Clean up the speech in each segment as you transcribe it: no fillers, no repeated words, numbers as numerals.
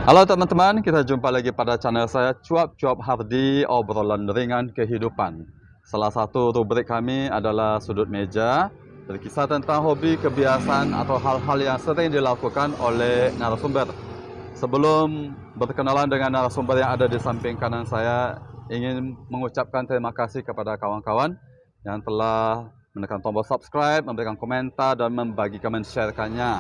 Halo teman-teman, kita jumpa lagi pada channel saya Cuap-Cuap Hardi, obrolan ringan kehidupan. Salah satu rubrik kami adalah Sudut Meja, berkisah tentang hobi, kebiasaan, atau hal-hal yang sering dilakukan oleh narasumber. Sebelum berkenalan dengan narasumber yang ada di samping kanan saya, ingin mengucapkan terima kasih kepada kawan-kawan yang telah menekan tombol subscribe, memberikan komentar, dan membagikan men-share-kannya.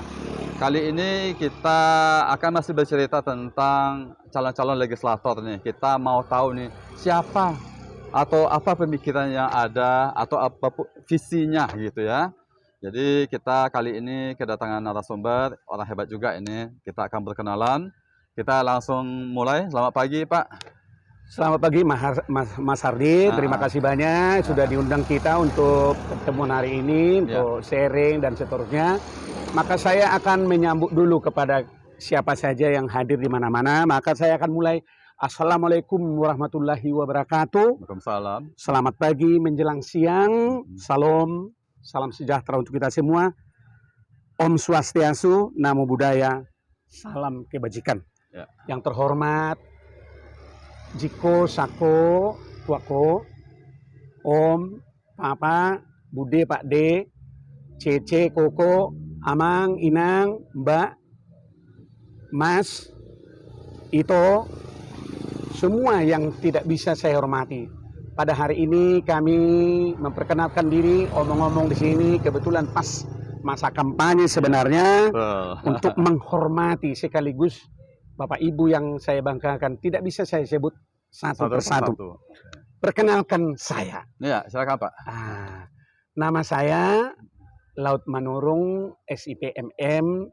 Kali ini kita akan masih bercerita tentang calon-calon legislator nih. Kita mau tahu nih siapa atau apa pemikiran yang ada atau apa visinya gitu ya. Jadi kita kali ini kedatangan narasumber, orang hebat juga ini. Kita akan berkenalan. Kita langsung mulai. Selamat pagi Pak. Selamat pagi Mas Hardi, terima kasih banyak sudah diundang kita untuk pertemuan hari ini, untuk sharing dan seterusnya. Maka saya akan menyambut dulu kepada siapa saja yang hadir di mana-mana. Maka saya akan mulai. Assalamualaikum warahmatullahi wabarakatuh. Waalaikumsalam. Selamat pagi menjelang siang. Salam sejahtera untuk kita semua. Om Swastiastu, Namo Buddhaya, salam kebajikan. Yang terhormat Jiko, Sako, Tuako, Om, Papa, Bude, Pak D, Cece, Koko, Amang, Inang, Mbak, Mas, Ito, semua yang tidak bisa saya hormati. Pada hari ini kami memperkenalkan diri, omong-omong di sini, kebetulan pas masa kampanye sebenarnya, untuk menghormati sekaligus Bapak Ibu yang saya banggakan. Tidak bisa saya sebut satu persatu. Perkenalkan saya. Ya, silakan Pak. Nama saya Laut Manurung, SIPMM.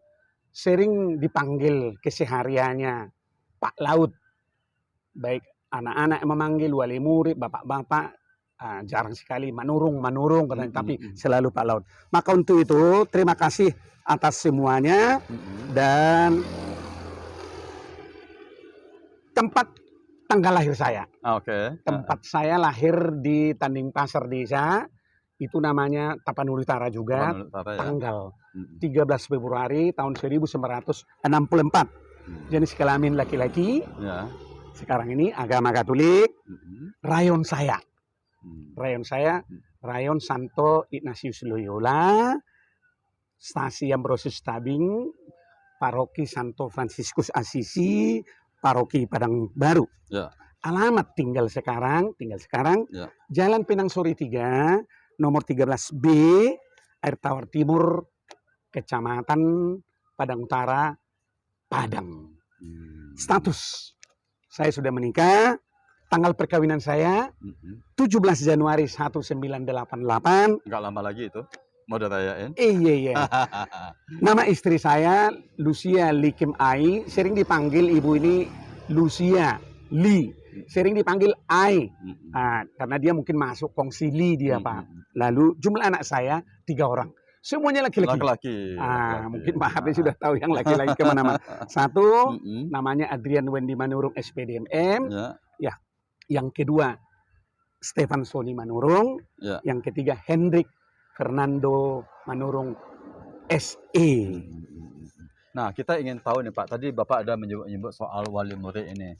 Sering dipanggil kesehariannya Pak Laut. Baik anak-anak yang memanggil, wali murid, bapak-bapak. Jarang sekali Manurung, tapi selalu Pak Laut. Maka untuk itu terima kasih atas semuanya. Dan tempat tanggal lahir saya. Tempat saya lahir di Tanding Pasar Desa. Itu namanya Tapanuli Utara juga. Tanggal 13 Februari tahun 1964. Jenis kelamin laki-laki. Sekarang ini agama Katolik. Rayon saya. Rayon Santo Ignatius Loyola. Stasi Ambrosius Tabing. Paroki Santo Fransiskus Assisi. Paroki Padang Baru. Alamat tinggal sekarang, Jalan Pinang Sori 3, nomor 13B, Air Tawar Timur, Kecamatan Padang Utara, Padang. Status, saya sudah menikah. Tanggal perkawinan saya 17 Januari 1988. Enggak lama lagi itu. Mau dirayain? Iya. Nama istri saya Lucia Likim Ai, sering dipanggil ibu ini Lucia Li, sering dipanggil Ai. Karena dia mungkin masuk kongsi Li dia Pak. Lalu jumlah anak saya 3 orang. Semuanya laki-laki. Mungkin Pak Habib sudah tahu yang laki-laki kemana-mana. Satu, namanya Adrian Wendy Manurung SPDMM. Yang kedua, Stefan Soni Manurung. Yang ketiga, Hendrik Fernando Manurung SE. Nah, kita ingin tahu nih Pak, tadi Bapak ada menyebut soal wali murid ini.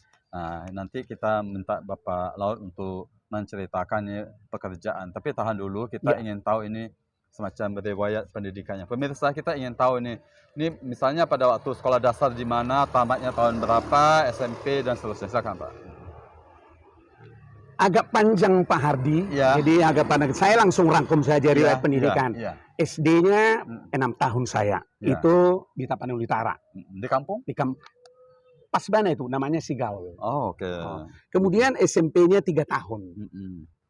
Nanti kita minta Bapak Laut untuk menceritakan pekerjaan. Tapi tahan dulu, kita ingin tahu ini semacam riwayat pendidikannya. Pemirsa kita ingin tahu ini misalnya pada waktu sekolah dasar di mana, tamatnya tahun berapa, SMP dan seterusnya. Silakan Pak. Agak panjang Pak Hardi, jadi agak panjang. Saya langsung rangkum saja riwayat pendidikan. SD-nya 6 tahun saya, itu di Tapanuli Utara. Di kampung? Di pas mana itu, namanya Sigal. Kemudian SMP-nya 3 tahun,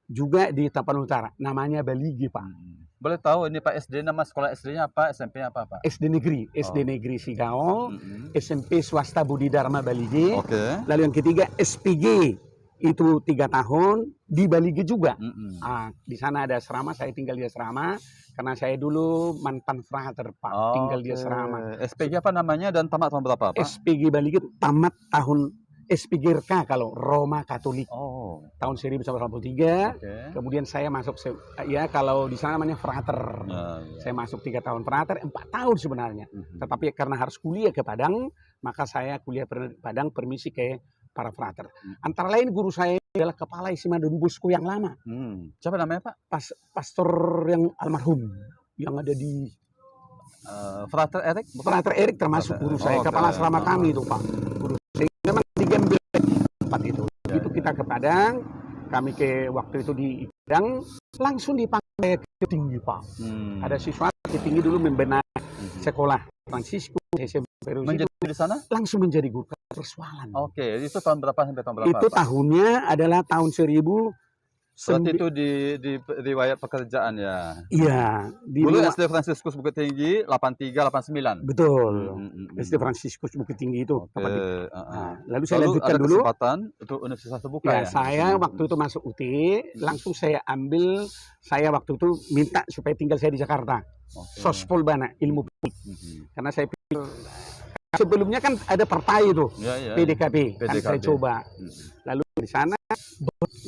juga di Tapanuli Utara, namanya Baligi Pak. Boleh tahu ini Pak SD, nama sekolah SD-nya apa, SMP-nya apa Pak? SD Negeri Sigal, SMP Swasta Budi Dharma Baligi. Lalu yang ketiga SPG. Itu 3 tahun di Baligi juga. Di sana ada asrama, saya tinggal di asrama karena saya dulu mantan frater Pak, tinggal di asrama. SPG apa namanya dan tamat tahun berapa Pak? SPG Baligi tamat tahun SPGRK kalau Roma Katolik. Tahun 1983. Kemudian saya masuk kalau di sana namanya frater. Saya masuk 3 tahun frater, 4 tahun sebenarnya. Tetapi karena harus kuliah ke Padang, Maka saya kuliah Padang, permisi ke para frater. Antara lain guru saya adalah kepala SMA Don Bosco yang lama. Siapa namanya Pak? Pastor yang almarhum yang ada di Frater Erik? Frater Erik termasuk guru saya, kepala asrama kami itu Pak. Guru saya memang di Gembel tempat itu. Itu kita ke Padang, kami ke waktu itu di Padang, langsung dipanggil ke tinggi Pak. Ada siswa ke tinggi dulu membenahi sekolah Fransiskus, SMP menjadi di sana? Langsung menjadi guru persoalan. Oke, itu tahun berapa sampai tahun berapa? Itu Pak? Tahunnya adalah tahun 1000. Berarti itu di riwayat pekerjaan ya? Iya. Dulu SD Fransiskus Bukit Tinggi 83, 89? Betul. SD Fransiskus Bukit Tinggi itu. Lalu saya lanjutkan ada dulu. Kesempatan untuk universitas terbuka ya? Saya waktu itu masuk UT, langsung saya ambil, saya waktu itu minta supaya tinggal saya di Jakarta. Sospol Bana, ilmu publik. Karena saya pikir, sebelumnya kan ada partai itu, PDKB, kan saya coba. Lalu di sana,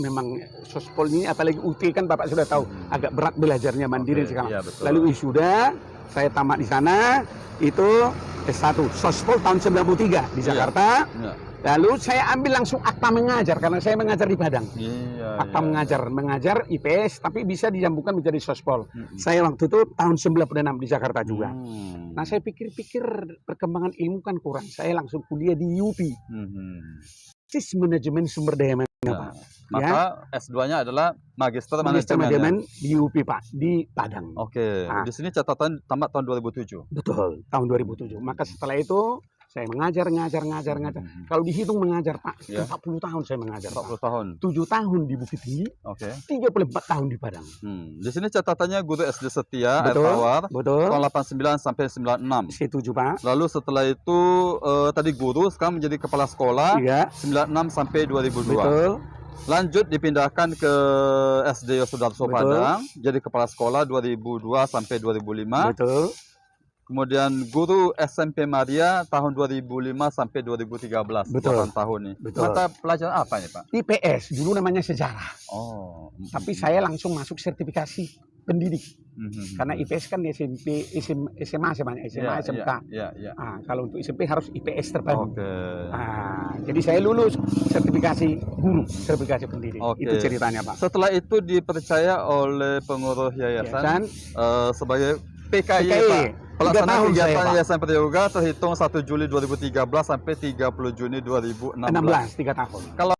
memang sospol ini, apalagi UT kan Bapak sudah tahu, agak berat belajarnya mandiri sekarang. Lalu wisuda, saya tamat di sana, itu S1, sospol tahun 93 di Jakarta. Lalu saya ambil langsung akta mengajar, karena saya mengajar di Padang. Akta mengajar IPS, tapi bisa disambungkan menjadi sospol. Saya waktu itu tahun 96 di Jakarta juga. Nah saya pikir-pikir perkembangan ilmu kan kurang. Saya langsung kuliah di UP. Manajemen sumber daya manusia, Pak. Maka S2-nya adalah Magister Manajemen di UP, Pak, di Padang. Di sini catatan tamat tahun 2007. Betul, tahun 2007. Maka setelah itu saya mengajar. Kalau dihitung mengajar, Pak, 40 tahun saya mengajar. 40 tahun. 7 tahun di Bukit Tinggi, 34 tahun di Padang. Di sini catatannya guru SD Setia, Air Tawar, tahun 89 sampai 96. Setuju, Pak. Lalu setelah itu tadi guru, sekarang menjadi kepala sekolah, 96 sampai 2002. Betul. Lanjut dipindahkan ke SD Yosudarso Padang, jadi kepala sekolah 2002 sampai 2005. Betul. Kemudian guru SMP Maria tahun 2005 sampai 2013. Betul. 8 tahun nih. Betul. Mata pelajaran apa nih Pak? IPS, dulu namanya sejarah. Tapi saya langsung masuk sertifikasi pendidik. Karena IPS kan di SMP, SMA semuanya, SMA, SMK. Kalau untuk SMP harus IPS terbaru. Jadi saya lulus sertifikasi guru, sertifikasi pendidik. Itu ceritanya Pak. Setelah itu dipercaya oleh pengurus yayasan sebagai PKY, Pak. Pelaksanaan kegiatan Yayasan Prayoga terhitung 1 Juli 2013 sampai 30 Juni 2016. 3 tahun. Kalau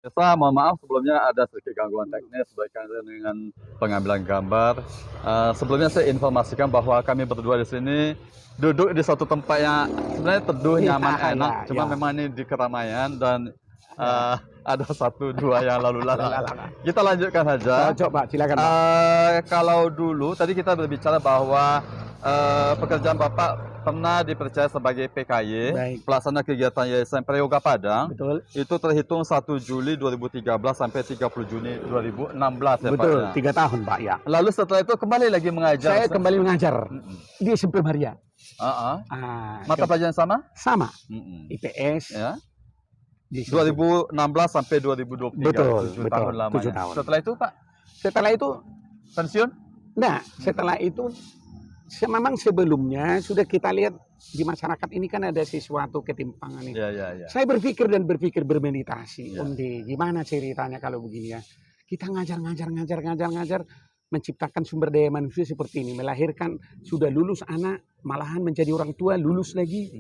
saya mohon maaf sebelumnya ada sedikit gangguan teknis berkaitan dengan pengambilan gambar. Sebelumnya saya informasikan bahwa kami berdua di sini duduk di satu tempat yang sebenarnya teduh, nyaman, enak. Cuma memang ini di keramaian dan ada 1-2 yang lalu lalang. Kita lanjutkan saja. Coba silakan. Kalau dulu tadi kita berbicara bahwa pekerjaan Bapak pernah dipercaya sebagai PKY, pelaksana kegiatan Yayasan Prayoga Padang. Betul. Itu terhitung 1 Juli 2013 sampai 30 Juni 2016 ya Pak. Betul, 3 tahun Pak ya. Lalu setelah itu kembali lagi mengajar. Saya kembali mengajar di SMP Maria. Mata pelajaran sama? Sama. IPS. Ya. 2016 sampai 2023. Betul, 7 tahun lamanya. 7 tahun. Setelah itu Pak? Setelah itu pensiun? Nah, setelah itu memang sebelumnya sudah kita lihat di masyarakat ini kan ada sesuatu ketimpangan ini. Saya berpikir bermeditasi. Gimana ceritanya kalau begini ya? Kita ngajar, menciptakan sumber daya manusia seperti ini, melahirkan sudah lulus anak, malahan menjadi orang tua, lulus lagi.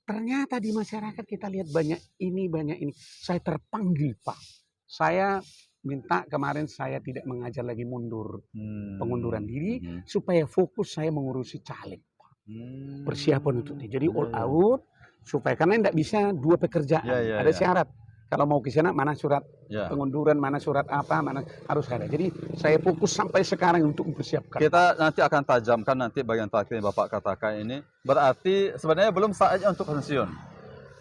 Ternyata di masyarakat kita lihat banyak ini. Saya terpanggil Pak. Saya minta kemarin saya tidak mengajar lagi, pengunduran diri supaya fokus saya mengurusi caleg Pak. Persiapan untuk itu. Jadi all out supaya karena tidak bisa 2 pekerjaan. Ada syarat. Kalau mau ke sana mana surat pengunduran, mana surat apa, mana harus ada. Jadi saya fokus sampai sekarang untuk mempersiapkan. Kita nanti akan tajamkan nanti bagian terakhir yang Bapak katakan ini. Berarti sebenarnya belum saatnya untuk pensiun.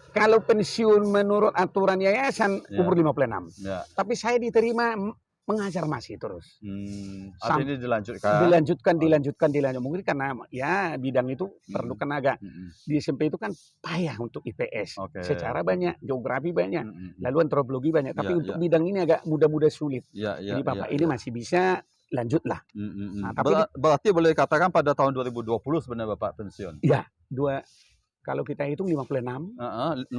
Kalau pensiun menurut aturan yayasan umur 56. Tapi saya diterima mengajar masih terus. Ini dilanjutkan. Dilanjutkan. Mungkin karena ya bidang itu perlu tenaga. Di SMP itu kan payah untuk IPS. Secara banyak, geografi banyak, lalu antropologi banyak. Tapi untuk bidang ini agak mudah-mudah sulit. Jadi Bapak ini masih bisa lanjutlah. Nah, tapi Berarti boleh katakan pada tahun 2020 sebenarnya Bapak pensiun? Iya, kalau kita hitung 56. 64,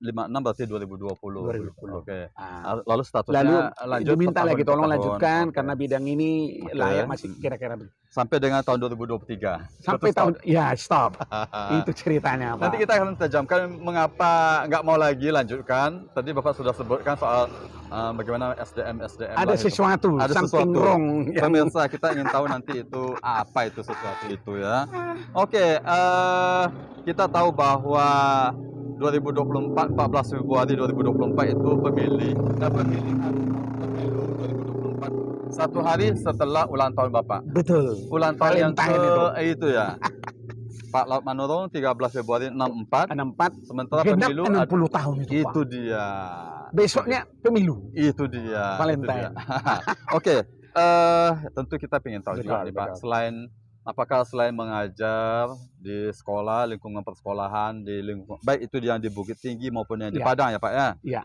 56 berarti 2020. 2020. Oke. Nah, Lalu statusnya lalu lanjut diminta setahun lagi ke tolong tahun. lanjutkan Oke. karena bidang ini Oke. layak masih kira-kira Sampai dengan tahun 2023. sampai Stop. tahun stop. Itu ceritanya, Pak. Nanti kita akan tajamkan mengapa nggak mau lagi lanjutkan. Tadi Bapak sudah sebutkan soal bagaimana SDM Ada lah itu. sesuatu, Ada something sesuatu. wrong. Pemirsa, kita ingin tahu nanti itu apa itu sesuatu itu ya. Oke, kita tahu bahwa 2024, 14 Februari 2024 itu pemilihan pemilu 2024. Satu hari setelah ulang tahun Bapak. Betul. Ulang tahun yang Valentine itu ya. Pak Laut Manurung 13 Februari 64. 64. Sementara Genap pemilu 60 tahun itu, Pak. itu dia. Besoknya pemilu. Itu dia. Valentine. Oke, tentu kita ingin tahu juga nih Pak, apakah selain mengajar di sekolah, lingkungan persekolahan, di lingkungan baik itu yang di Bukit Tinggi maupun yang di Padang ya Pak ya? Iya.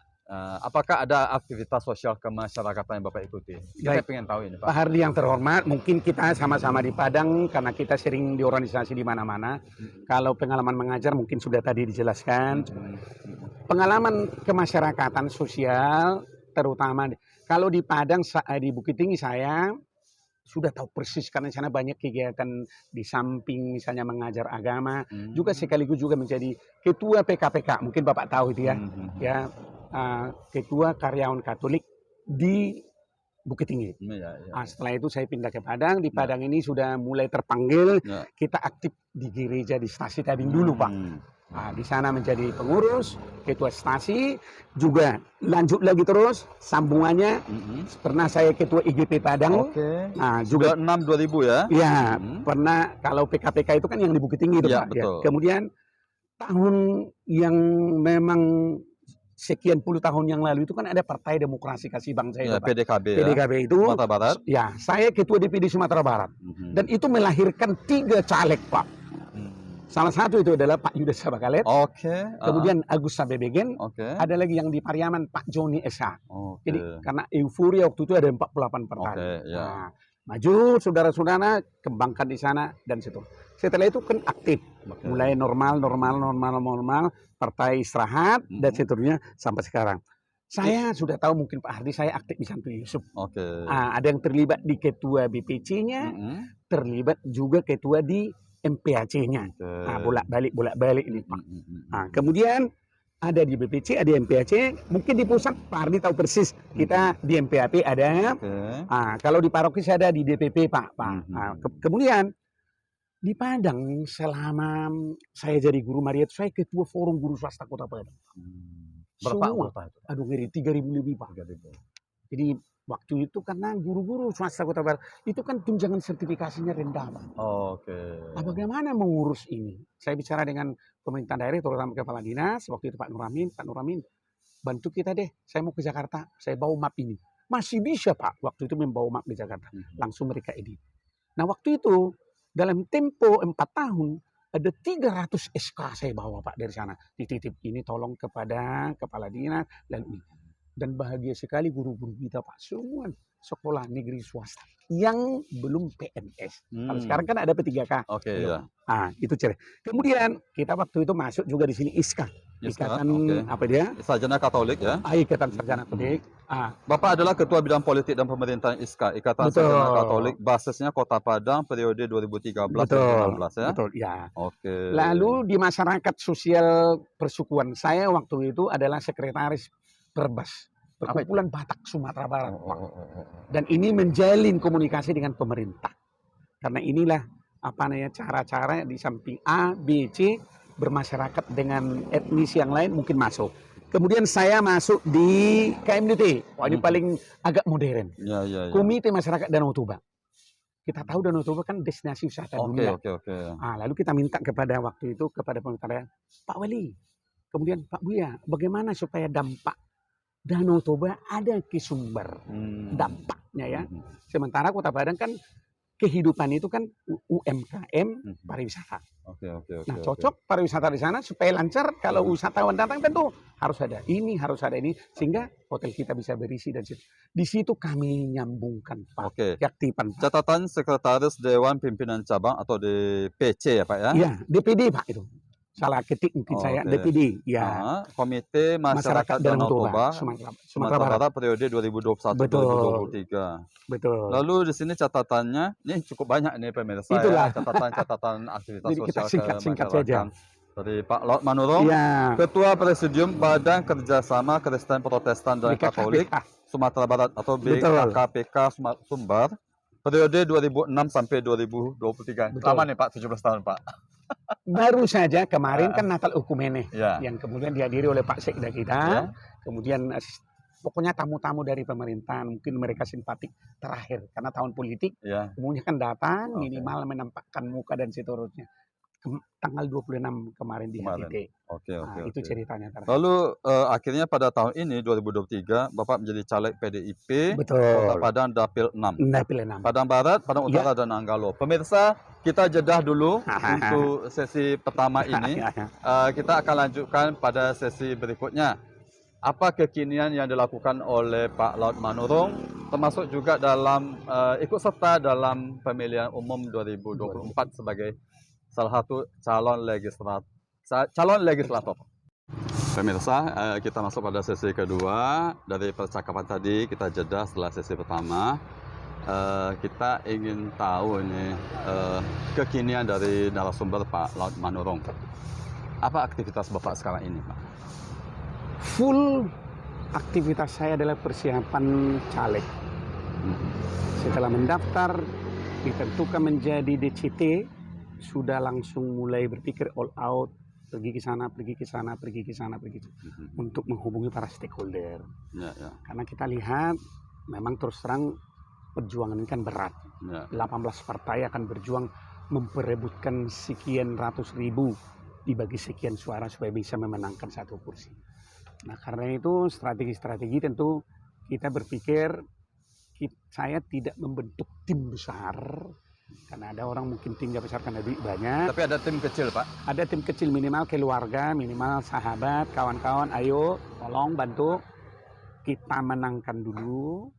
Apakah ada aktivitas sosial kemasyarakatan yang Bapak ikuti? Kita ingin tahu ini Pak. Pak Hardi yang terhormat, mungkin kita sama-sama di Padang karena kita sering di organisasi di mana-mana. Kalau pengalaman mengajar mungkin sudah tadi dijelaskan. Pengalaman kemasyarakatan sosial terutama kalau di Padang, di Bukit Tinggi saya sudah tahu persis karena di sana banyak kegiatan di samping misalnya mengajar agama, juga sekaligus juga menjadi ketua PKPK. Mungkin Bapak tahu itu ya. Ya, ketua karyawan Katolik di Bukit Tinggi. Setelah itu saya pindah ke Padang. Di Padang ini sudah mulai terpanggil. Kita aktif di gereja di Stasi Tabing dulu, Pak. Di sana menjadi pengurus, ketua stasi, juga lanjut lagi terus sambungannya. Pernah saya ketua IGP Padang. Juga 6 2000 ya? Iya, pernah kalau PKPK itu kan yang di Bukit Tinggi itu, Pak. Betul. Kemudian tahun yang memang sekian puluh tahun yang lalu itu kan ada Partai Demokrasi Kasih Bangsa itu, Pak. PDKB itu. Sumatera Barat. Ya, saya ketua DPD Sumatera Barat. Dan itu melahirkan 3 caleg, Pak. Salah satu itu adalah Pak Yudas Sabakalet. Kemudian Agus Sabebegen. Ada lagi yang di Pariaman Pak Joni Esa. Jadi karena euforia waktu itu ada 48 partai. Maju saudara-saudara kembangkan di sana dan situ. Setelah itu kan aktif. Mulai normal, partai istirahat dan seterusnya sampai sekarang. Saya sudah tahu mungkin Pak Hardi saya aktif di Santo Yusuf. Ada yang terlibat di ketua BPC-nya, terlibat juga ketua di MPAC-nya. Bolak-balik ini, Pak. Kemudian ada di BPC, ada di MPAC, mungkin di pusat Pak Hardi tahu persis. Kita di MPAP ada. Kalau di paroki saya ada di DPP, Pak. Kemudian di Padang selama saya jadi guru Maria itu saya ketua forum guru swasta Kota Padang. Berapa anggota itu? Aduh, ngeri 3.000 lebih, Pak. Jadi waktu itu karena guru-guru swasta Kota Padang itu kan tunjangan sertifikasinya rendah, Pak. Bagaimana mengurus ini? Saya bicara dengan pemerintah daerah, terutama kepala dinas waktu itu Pak Nuramin, bantu kita deh. Saya mau ke Jakarta, saya bawa map ini. Masih bisa, Pak. Waktu itu membawa map di Jakarta, langsung mereka edit. Nah waktu itu dalam tempo 4 tahun ada 300 SK saya bawa, Pak, dari sana. Dititip ini tolong kepada kepala dinas lalu ini. Dan bahagia sekali guru-guru kita, Pak, semua sekolah negeri swasta yang belum PNS. Kalau sekarang kan ada P3K. Itu cerita. Kemudian kita waktu itu masuk juga di sini ISKA. Ikatan apa dia? Sarjana Katolik ya? Ikatan Sarjana Katolik. Bapak adalah Ketua Bidang Politik dan Pemerintahan ISKA, Ikatan Sarjana Katolik, basisnya Kota Padang periode 2013-2016 ya? Betul, ya. Lalu di masyarakat sosial persukuan saya waktu itu adalah sekretaris Perbas, Perkumpulan Batak Sumatera Barat. Dan ini menjalin komunikasi dengan pemerintah. Karena inilah cara-cara di samping A, B, C bermasyarakat dengan etnis yang lain mungkin masuk. Kemudian saya masuk di KMDT. Ini paling agak modern. Komite Masyarakat Danau Toba. Kita tahu Danau Toba kan destinasi wisata dunia. Lalu kita minta kepada waktu itu kepada pemerintah, Pak Wali, kemudian Pak Buya, bagaimana supaya dampak Danau Toba ada ke sumber dampaknya ya. Sementara Kota Padang kan kehidupan itu kan UMKM pariwisata. Nah cocok pariwisata di sana supaya lancar. Kalau wisatawan datang tentu harus ada ini, harus ada ini. Sehingga hotel kita bisa berisi dan di situ kami nyambungkan Pak, Oke. keaktifan Pak. Catatan Sekretaris Dewan Pimpinan Cabang atau DPC ya Pak ya? Iya, DPD Pak itu. Salah ketik mungkin Oh, saya, oke. DPD. Ya. Komite Masyarakat Danau Toba Sumatera Barat periode 2021-2023. Betul. Lalu di sini catatannya, ini cukup banyak nih pemirsa Itulah. ya, catatan aktivitas Jadi kita sosial singkat-singkat saja. kemasyarakatan. Dari Pak Laut Manurung, Iya. Ketua Presidium Badan Kerjasama Kristen Protestan dan Katolik Sumatera Barat atau BKKPK Sumbar periode 2006 sampai 2023. Betul. Lama nih Pak, 17 tahun Pak. Baru saja kemarin kan Natal Okumene Ya. yang kemudian dihadiri oleh Pak Sekda kita. Ya. Kemudian pokoknya tamu-tamu dari pemerintahan, mungkin mereka simpatik terakhir karena tahun politik. Ya. Kemudian kan datang Oke. minimal menampakkan muka dan seterusnya. Tanggal 26 kemarin di HTT. Oke. Itu ceritanya terakhir. Lalu akhirnya pada tahun ini 2023 Bapak menjadi caleg PDIP Betul. Kota Padang Dapil 6. Dapil 6. Padang Barat, Padang Utara dan Nanggalo. Pemirsa, kita jedah dulu untuk sesi pertama ini. Kita akan lanjutkan pada sesi berikutnya. Apa kekinian yang dilakukan oleh Pak Laut Manurung, termasuk juga dalam ikut serta dalam pemilihan umum 2024 sebagai salah satu calon legislator. Pemirsa, kita masuk pada sesi kedua. Dari percakapan tadi kita jeda setelah sesi pertama. Kita ingin tahu ini kekinian dari narasumber Pak Laut Manurung. Apa aktivitas Bapak sekarang ini, Pak? Full aktivitas saya adalah persiapan caleg. Setelah mendaftar, ditentukan menjadi DCT, sudah langsung mulai berpikir all out, pergi ke sana, untuk menghubungi para stakeholder. Ya. Karena kita lihat memang terus terang perjuangan ini kan berat. Ya. 18 partai akan berjuang memperebutkan sekian ratus ribu dibagi sekian suara supaya bisa memenangkan satu kursi. Nah karena itu strategi-strategi tentu kita berpikir saya tidak membentuk tim besar. Karena ada orang mungkin timnya besar karena duit banyak. Tapi ada tim kecil, Pak? Ada tim kecil, minimal keluarga, minimal sahabat, kawan-kawan. Ayo, tolong bantu kita menangkan dulu.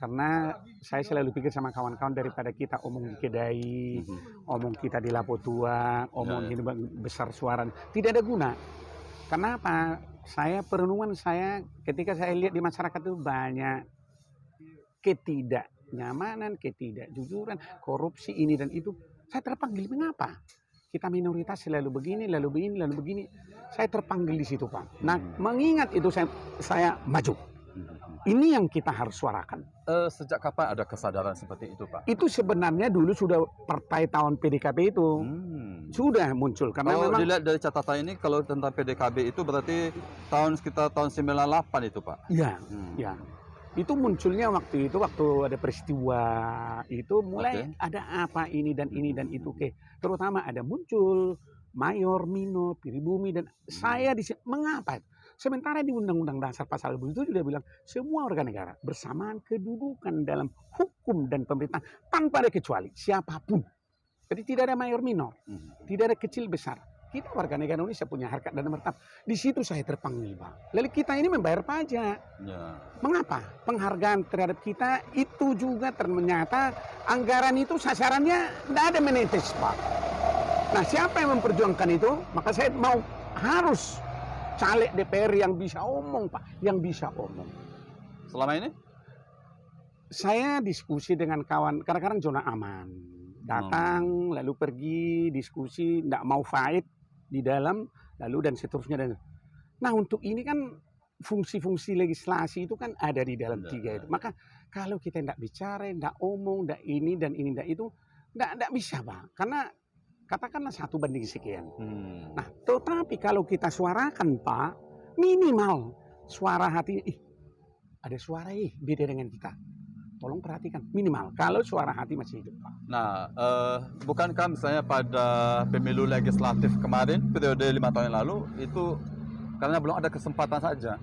Karena saya selalu pikir sama kawan-kawan daripada kita omong di kedai, omong kita di Lapo Tua, omong ini besar suara. Tidak ada guna. Kenapa? Perenungan saya ketika saya lihat di masyarakat itu banyak ketidaknyamanan, ketidakjujuran, korupsi ini dan itu. Saya terpanggil, mengapa? Kita minoritas selalu begini, lalu begini. Saya terpanggil di situ, Pak. Nah, mengingat itu saya maju. Ini yang kita harus suarakan. Sejak kapan ada kesadaran seperti itu, Pak? Itu sebenarnya dulu sudah partai tahun PDKB itu. Sudah muncul. Karena memang dilihat dari catatan ini, kalau tentang PDKB itu berarti sekitar tahun 98 itu, Pak? Iya, ya. Itu munculnya waktu ada peristiwa itu mulai ada apa ini dan itu terutama ada muncul mayor, minor, pribumi dan saya mengapa? Sementara di Undang-Undang Dasar Pasal 7 itu sudah bilang semua warga negara bersamaan kedudukan dalam hukum dan pemerintahan tanpa ada kecuali siapapun. Jadi tidak ada mayor minor, tidak ada kecil besar. Kita warga negara Indonesia punya harkat dan martabat. Di situ saya terpanggil, Pak. Lalu kita ini membayar pajak. Ya. Mengapa? Penghargaan terhadap kita itu juga ternyata anggaran itu sasarannya tidak ada menetes, Pak. Nah, siapa yang memperjuangkan itu? Maka saya harus caleg DPR yang bisa omong, Pak. Yang bisa omong. Selama ini? Saya diskusi dengan kawan, kadang-kadang zona aman. Datang, lalu pergi, diskusi, tidak mau fight di dalam, lalu dan seterusnya. Nah untuk ini kan fungsi-fungsi legislasi itu kan ada di dalam tiga itu. Maka kalau kita tidak bicara, tidak omong, tidak ini dan ini, tidak itu, tidak bisa, Pak. Karena katakanlah 1:sekian. Nah tetapi kalau kita suarakan, Pak, minimal suara hati, ada suara beda dengan kita. Tolong perhatikan, minimal kalau suara hati masih hidup, Pak. Nah, bukankah misalnya pada pemilu legislatif kemarin, periode 5 tahun yang lalu, itu karena belum ada kesempatan saja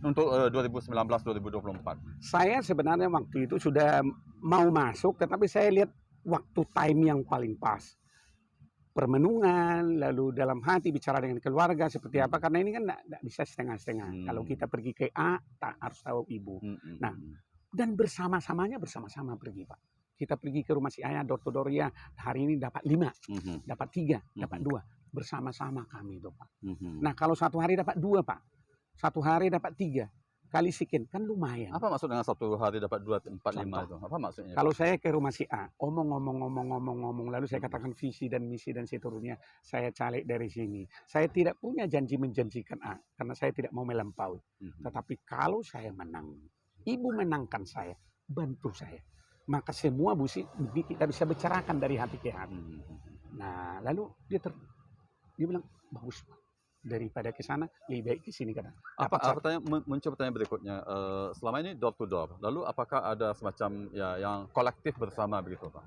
untuk 2019-2024? Saya sebenarnya waktu itu sudah mau masuk, tetapi saya lihat waktu time yang paling pas. permenungan, lalu dalam hati bicara dengan keluarga seperti apa, karena ini kan tidak bisa setengah-setengah. Kalau kita pergi ke A, tak harus tahu ibu. Nah, dan bersama-samanya bersama-sama pergi, Pak. Kita pergi ke rumah si ayah, door to door, ya, hari ini dapat 5, dapat 3, dapat 2. Bersama-sama kami itu, Pak. Nah, kalau satu hari dapat 2, Pak. Satu hari dapat 3. Kali sekian, kan lumayan. Apa maksud dengan satu hari dapat 2, 4, 5 itu? Apa maksudnya? Kalau saya ke rumah si A, ngomong, lalu saya katakan visi dan misi dan seterusnya, saya caleg dari sini. Saya tidak punya janji menjanjikan A, karena saya tidak mau melampaui. Tetapi kalau saya menang, ibu menangkan saya, bantu saya, maka semua bukti kita bisa bicarakan dari hati ke hati. Nah, lalu dia bilang, bagus, Pak. Daripada ke sana, lebih baik ke sini. Muncul pertanyaan berikutnya, selama ini door to door, lalu apakah ada semacam ya yang kolektif bersama begitu, Pak?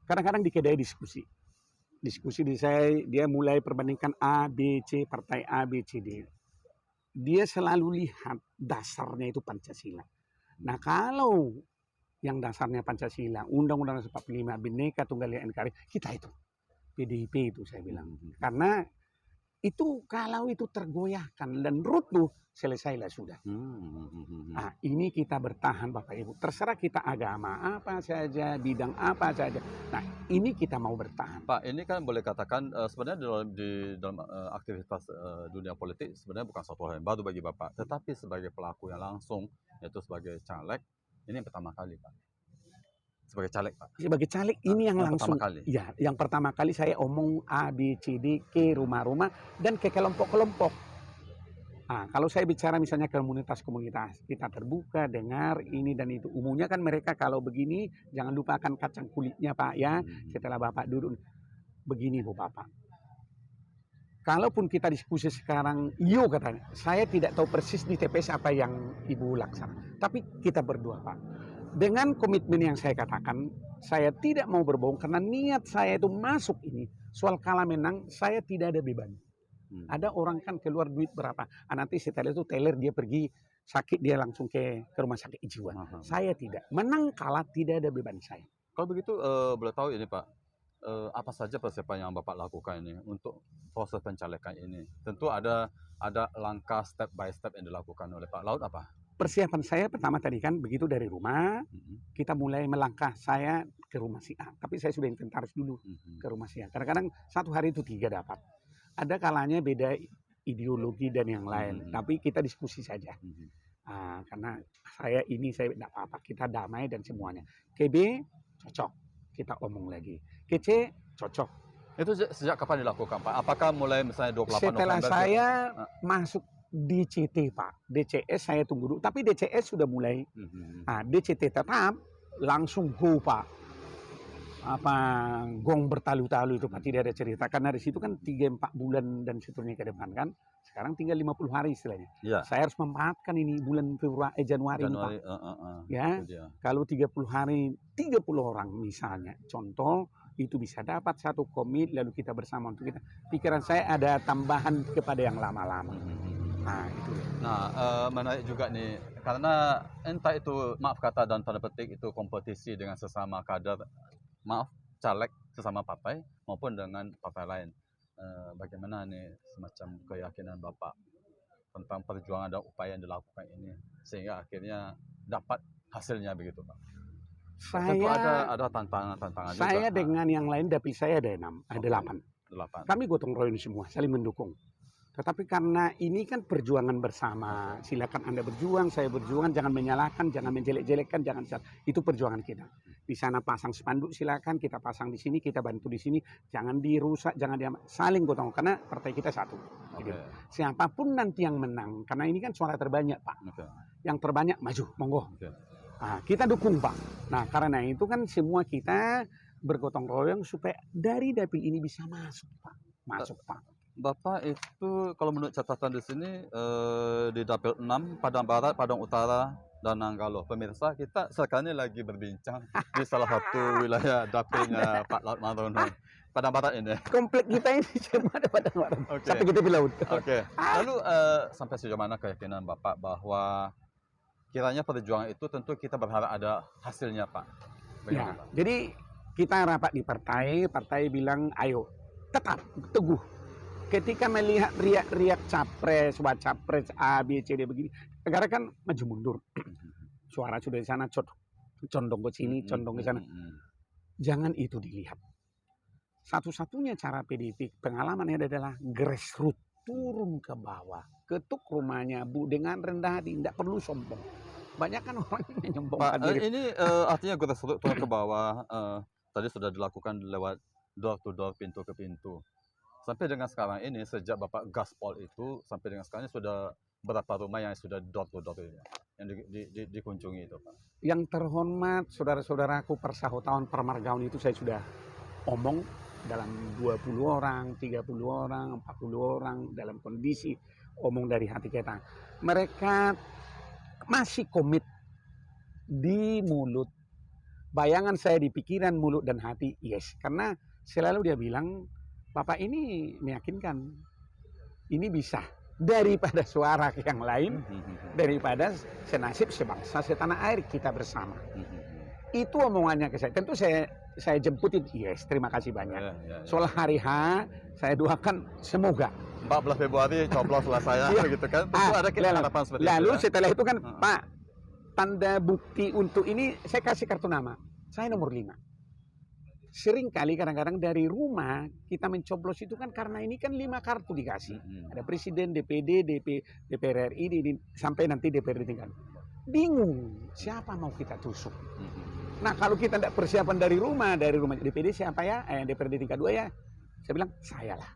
Kadang-kadang di kedai diskusi di saya, dia mulai perbandingkan A, B, C, partai A, B, C, D. Dia selalu lihat dasarnya itu Pancasila. Nah, kalau yang dasarnya Pancasila, Undang-Undang 45, Bhinneka Tunggal Ika NKRI, kita itu PDIP itu saya bilang. Karena itu kalau itu tergoyahkan dan runtuh, selesailah sudah. Nah, ini kita bertahan Bapak Ibu. Terserah kita agama apa saja, bidang apa saja. Nah, ini kita mau bertahan. Pak, ini kan boleh katakan sebenarnya di dalam aktivitas dunia politik sebenarnya bukan suatu hal yang baru bagi Bapak. Tetapi sebagai pelaku yang langsung, yaitu sebagai caleg, ini yang pertama kali, Pak. Sebagai caleg, Pak. Sebagai caleg ini yang langsung. Pertama kali. Ya, yang pertama kali saya omong A, B, C, D, ke rumah-rumah dan ke kelompok-kelompok. Nah, kalau saya bicara misalnya komunitas-komunitas, kita terbuka, dengar ini dan itu. Umumnya kan mereka kalau begini, jangan lupakan kacang kulitnya, Pak, ya. Setelah Bapak duduk, begini Bu Bapak. Kalaupun kita diskusi sekarang, iyo katanya, saya tidak tahu persis di TPS apa yang Ibu laksanakan. Tapi kita berdua, Pak. Dengan komitmen yang saya katakan, saya tidak mau berbohong karena niat saya itu masuk ini. Soal kalah menang, saya tidak ada beban. Ada orang kan keluar duit berapa. Nanti setelah itu teller dia pergi sakit, dia langsung ke rumah sakit jiwa. Saya tidak. Menang kalah tidak ada beban saya. Kalau begitu boleh tahu ini Pak, apa saja persiapan yang Bapak lakukan ini untuk proses pencalekan ini? Tentu ada langkah step by step yang dilakukan oleh Pak Laut apa? Persiapan saya pertama tadi kan begitu dari rumah, kita mulai melangkah saya ke rumah si A. Tapi saya sudah inventaris dulu ke rumah si A. Kadang-kadang satu hari itu 3 dapat. Ada kalanya beda ideologi dan yang lain. Tapi kita diskusi saja. Karena saya tidak apa-apa. Kita damai dan semuanya. Ke B, cocok. Kita omong lagi. Ke C, cocok. Itu sejak kapan dilakukan Pak? Apakah mulai misalnya 28 Setelah November? Saya masuk DCT Pak, DCS saya tunggu dulu, tapi DCS sudah mulai. DCT tetap langsung go Pak, gong bertalu-talu itu Pak, tidak ada cerita, karena di situ kan 3-4 bulan dan seterusnya ke depan kan, sekarang tinggal 50 hari istilahnya. Saya harus memanfaatkan ini bulan Januari ini, Pak. Ya, kalau 30 hari 30 orang misalnya, contoh itu bisa dapat satu komit, lalu kita bersama untuk kita. Pikiran saya ada tambahan kepada yang lama-lama. Itu. Menarik juga nih, karena entah itu maaf kata dan tanda petik itu kompetisi dengan sesama kader, caleg sesama partai maupun dengan partai lain. Bagaimana nih semacam keyakinan Bapak tentang perjuangan dan upaya yang dilakukan ini sehingga akhirnya dapat hasilnya begitu Pak? Tentu ada tantangan-tantangan juga. Saya dengan yang lain dapil saya ada 8. Kami gotong royong semua, saling mendukung. Tetapi karena ini kan perjuangan bersama, silakan Anda berjuang, saya berjuang, jangan menyalahkan, jangan menjelek-jelekkan, jangan salah. Itu perjuangan kita. Di sana pasang spanduk silakan, kita pasang di sini, kita bantu di sini, jangan dirusak, jangan saling gotong karena partai kita satu. Siapapun nanti yang menang, karena ini kan suara terbanyak Pak. Yang terbanyak maju, monggo. Kita dukung Pak. Nah karena itu kan semua kita bergotong royong supaya dari dapil ini bisa masuk Pak. Bapak itu kalau menurut catatan di sini di dapil 6 Padang Barat, Padang Utara, dan Nanggalo. Pemirsa, kita sekarang ini lagi berbincang di salah satu wilayah dapilnya Pak Laut Marono. Padang Barat ini. Komplek kita ini cuma ada Padang Barat. Sampai kita di laut. Lalu sampai sejauh mana keyakinan Bapak bahwa kiranya perjuangan itu tentu kita berharap ada hasilnya Pak? Jadi kita rapat di partai bilang ayo tetap teguh. Ketika melihat riak-riak capres, wacapres A, B, C, D begini, negara kan maju mundur. Suara sudah di sana, condong ke sini, condong ke sana. Jangan itu dilihat. Satu-satunya cara PDIP pengalamannya adalah grassroots, turun ke bawah, ketuk rumahnya Bu dengan rendah hati, tidak perlu sombong. Banyak kan orang yang menyombongkan diri. Ini artinya grassroots turun ke bawah, tadi sudah dilakukan lewat door to door, pintu ke pintu. Sampai dengan sekarang ini, sejak Bapak gaspol itu, sampai dengan sekarang ini sudah berapa rumah yang sudah door to door ini, yang dikunjungi itu, Pak? Yang terhormat saudara-saudaraku tahun Permargaun itu saya sudah omong dalam 20 orang, 30 orang, 40 orang dalam kondisi omong dari hati kita. Mereka masih komit di mulut. Bayangan saya di pikiran, mulut dan hati, yes. Karena selalu dia bilang, Bapak ini meyakinkan, ini bisa daripada suara yang lain, daripada senasib sebangsa setanah air kita bersama. Itu omongannya ke saya. Tentu saya jemputin, yes, terima kasih banyak. Soal hari H, saya doakan semoga 14 Februari cobloslah saya, gitu kan. Tentu ada harapan seperti itu. Lalu setelah itu kan, Pak, tanda bukti untuk ini, saya kasih kartu nama. Saya nomor 5. Sering kali kadang-kadang dari rumah kita mencoblos itu kan karena ini kan 5 kartu dikasih. Ada presiden, DPD, DPR RI, sampai nanti DPRD tinggal. Bingung siapa mau kita tusuk. Nah kalau kita tidak persiapan dari rumah DPD siapa ya? DPRD tingkat 2 ya. Saya bilang saya lah.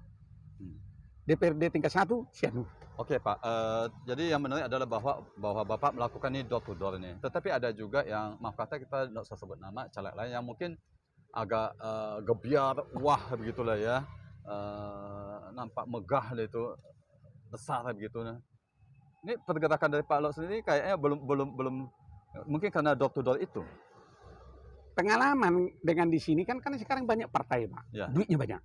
DPRD tingkat 1 Sianu. Oke Pak, jadi yang menarik adalah bahwa Bapak melakukan ini door to door ini. Tetapi ada juga yang, maaf kata kita tidak usah sebut nama, caleg lain yang mungkin agak gebiar, wah begitulah ya, nampak megah itu, besar begitu. Ini pergerakan dari Pak Lok sendiri kayaknya belum mungkin karena door to door itu. Pengalaman dengan di sini kan sekarang banyak partai Pak, duitnya banyak,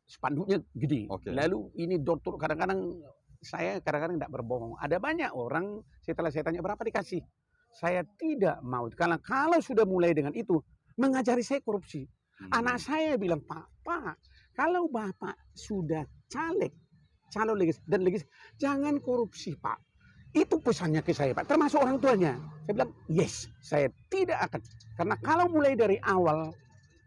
spanduknya gede. Lalu ini door to door, kadang-kadang saya tidak berbohong. Ada banyak orang setelah saya tanya berapa dikasih, saya tidak mau. Kalau sudah mulai dengan itu, mengajari saya korupsi. Anak saya bilang, Pak, kalau Bapak sudah calon legislatif, jangan korupsi Pak. Itu pesannya ke saya Pak, termasuk orang tuanya. Saya bilang, yes, saya tidak akan. Karena kalau mulai dari awal,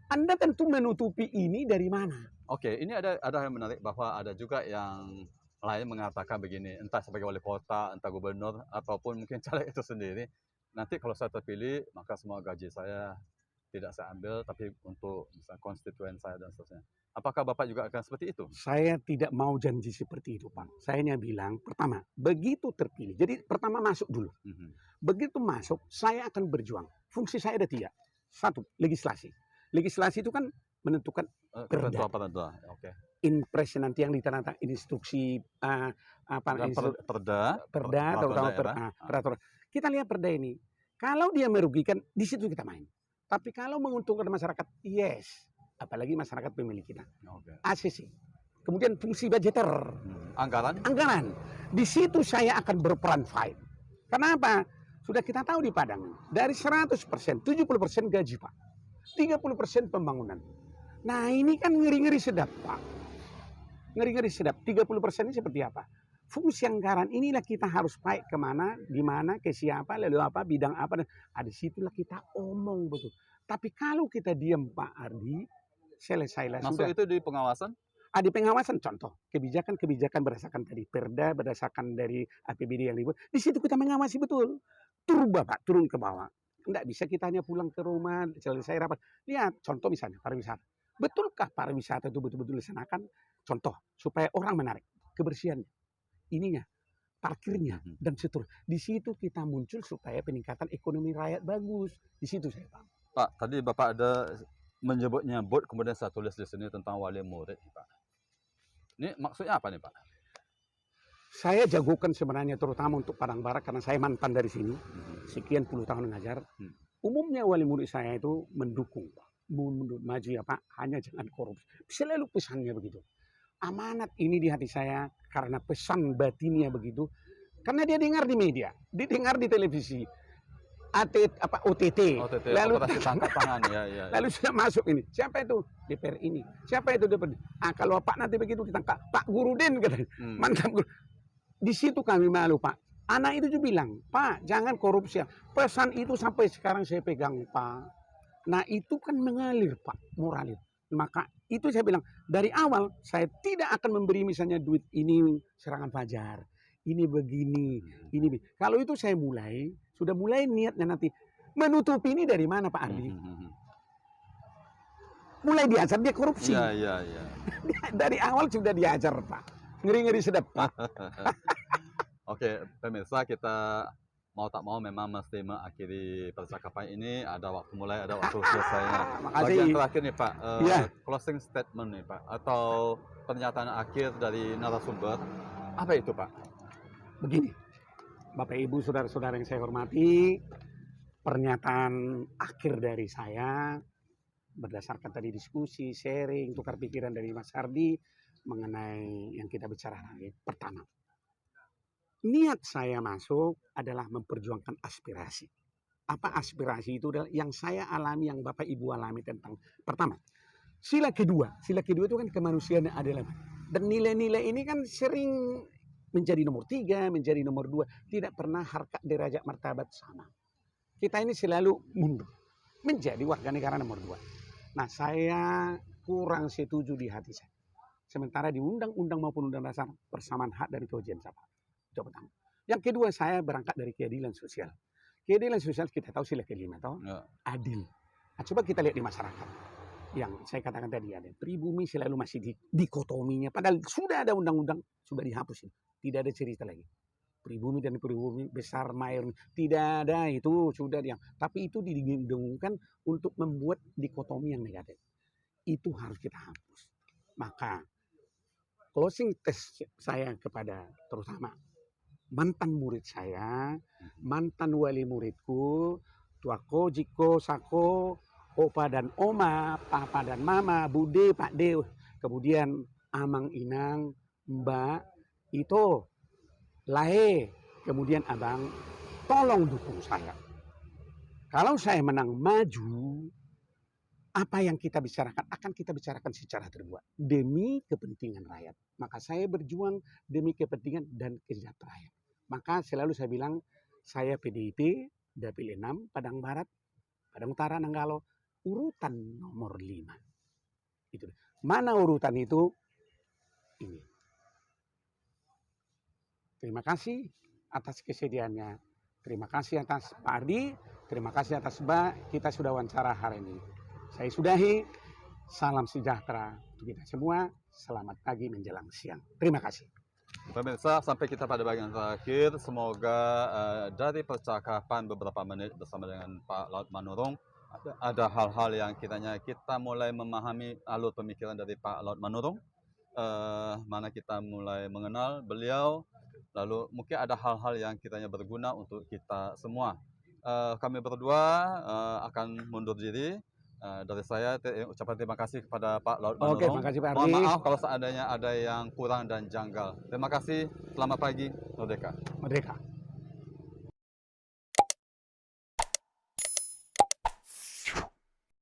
Anda tentu menutupi ini dari mana? Oke, ini ada yang menarik bahwa ada juga yang lain mengatakan begini, entah sebagai wali kota, entah gubernur, ataupun mungkin caleg itu sendiri. Nanti kalau saya terpilih, maka semua gaji saya tidak saya ambil, tapi untuk misalnya konstituen saya dan seterusnya. Apakah Bapak juga akan seperti itu? Saya tidak mau janji seperti itu, Pak. Saya hanya bilang, pertama, begitu terpilih. Jadi pertama masuk dulu. Begitu masuk, saya akan berjuang. Fungsi saya ada 3. 1, legislasi. Legislasi itu kan menentukan perda. Impres nanti yang ditandatangani instruksi perda, terutama peraturan. Kita lihat perda ini. Kalau dia merugikan, di situ kita main. Tapi kalau menguntungkan masyarakat, yes. Apalagi masyarakat pemilih kita. ACC. Kemudian fungsi budgeter. Anggaran. Di situ saya akan berperan fight. Kenapa? Sudah kita tahu di Padang. Dari 100%, 70% gaji Pak. 30% pembangunan. Nah ini kan ngeri-ngeri sedap Pak. Ngeri-ngeri sedap. 30% ini seperti apa? Fungsi anggaran inilah kita harus fight kemana, di mana, ke siapa, lalu apa, bidang apa. Di situlah kita omong betul. Tapi kalau kita diam Pak Ardi, selesailah sudah. Masuk itu di pengawasan? Di pengawasan contoh, kebijakan berdasarkan tadi perda, berdasarkan dari APBD yang dibuat. Di situ kita mengawasi betul. Bapak, turun ke bawah. Tidak bisa kita hanya pulang ke rumah, selesai rapat. Lihat, contoh misalnya pariwisata. Betulkah pariwisata itu betul-betul dilaksanakan? Contoh, supaya orang menarik, kebersihannya. Ininya, parkirnya, dan seterusnya. Di situ kita muncul supaya peningkatan ekonomi rakyat bagus. Di situ saya paham. Pak, tadi Bapak ada menyebut kemudian saya tulis di sini tentang wali murid, Pak. Ini maksudnya apa nih, Pak? Saya jagokan sebenarnya terutama untuk Padang Barat karena saya mantan dari sini. Sekian puluh tahun mengajar. Umumnya wali murid saya itu mendukung, Pak. Maju ya Pak, hanya jangan korupsi. Selalu pesannya begitu. Amanat ini di hati saya karena pesan batinnya begitu. Karena dia dengar di media, didengar di televisi. OTT. OTT, Lalu operasi tangkap tangan, ya, ya. lalu sudah masuk ini. Siapa itu? DPR ini. Siapa itu DPR? Kalau Pak nanti begitu ditangkap, Pak Gurudin katanya. Mantap Guru. Di situ kami malu, Pak. Anak itu juga bilang, Pak, jangan korupsi. Pesan itu sampai sekarang saya pegang, Pak. Nah, itu kan mengalir, Pak, moralir. Maka itu saya bilang, dari awal saya tidak akan memberi misalnya duit ini serangan fajar. Ini begini, ini. Kalau itu saya sudah mulai niatnya nanti. Menutupi ini dari mana, Pak Ardi? Mulai diajar dia korupsi. Iya. Dari awal sudah diajar, Pak. Ngeri-ngeri sedap, Pak. Oke, pemirsa, kita mau tak mau memang mesti mengakhiri percakapan ini. Ada waktu mulai, ada waktu selesainya. Makasih. Bagian terakhir nih, Pak, Ya. closing statement nih, Pak, atau pernyataan akhir dari narasumber. Apa itu, Pak? Begini, Bapak Ibu, saudara-saudara yang saya hormati, pernyataan akhir dari saya berdasarkan tadi diskusi, sharing, tukar pikiran dari Mas Ardi mengenai yang kita bicarakan. Pertama, niat saya masuk adalah memperjuangkan aspirasi. Apa aspirasi itu? Adalah yang saya alami, yang Bapak Ibu alami tentang pertama. Sila kedua itu kan kemanusiaan yang adil. Dan nilai-nilai ini kan sering menjadi nomor 3, menjadi nomor 2. Tidak pernah harkat derajat martabat sama. Kita ini selalu mundur. Menjadi warga negara nomor 2. Nah, saya kurang setuju di hati saya. Sementara di undang-undang maupun undang dasar persamaan hak dan kewajiban sama. Itu pertama. Yang kedua, saya berangkat dari keadilan sosial. Keadilan sosial kita tahu sila kelima, toh? Ya. Adil. Nah, coba kita lihat di masyarakat. Yang saya katakan tadi ada pribumi selalu masih dikotominya. Padahal sudah ada undang-undang, sudah dihapus. Tidak ada cerita lagi. Pribumi dan pribumi besar mayor. Tidak ada itu, sudah yang. Tapi itu didengungkan untuk membuat dikotomi yang negatif. Itu harus kita hapus. Maka closing test saya kepada terutama mantan murid saya, mantan wali muridku, tuako, jiko, sako, opa dan oma, papa dan mama, bude, pak de, kemudian amang inang, mbak, itu, lahe, kemudian abang, tolong dukung saya. Kalau saya menang maju, apa yang kita bicarakan akan kita bicarakan secara terbuka demi kepentingan rakyat. Maka saya berjuang demi kepentingan dan kesejahteraan rakyat. Maka selalu saya bilang, saya PDIP, Dapil 6, Padang Barat, Padang Utara, Nanggalo, urutan nomor 5. Itu. Mana urutan itu? Ini. Terima kasih atas kesediaannya. Terima kasih atas Pak Ardi. Terima kasih atas Mbak. Kita sudah wawancara hari ini. Saya sudahi. Salam sejahtera untuk kita semua. Selamat pagi menjelang siang. Terima kasih. Pemirsa, sampai kita pada bagian terakhir. Semoga dari percakapan beberapa menit bersama dengan Pak Laut Manurung, ada hal-hal yang kita mulai memahami alur pemikiran dari Pak Laut Manurung. Mana kita mulai mengenal beliau. Lalu mungkin ada hal-hal yang kiranya berguna untuk kita semua. Kami berdua akan mundur diri. Dari saya ucapan terima kasih kepada Pak Laut Manurung. Oke, terima kasih Pak Ardi. Mohon maaf kalau seandainya ada yang kurang dan janggal. Terima kasih. Selamat pagi. Merdeka. Merdeka.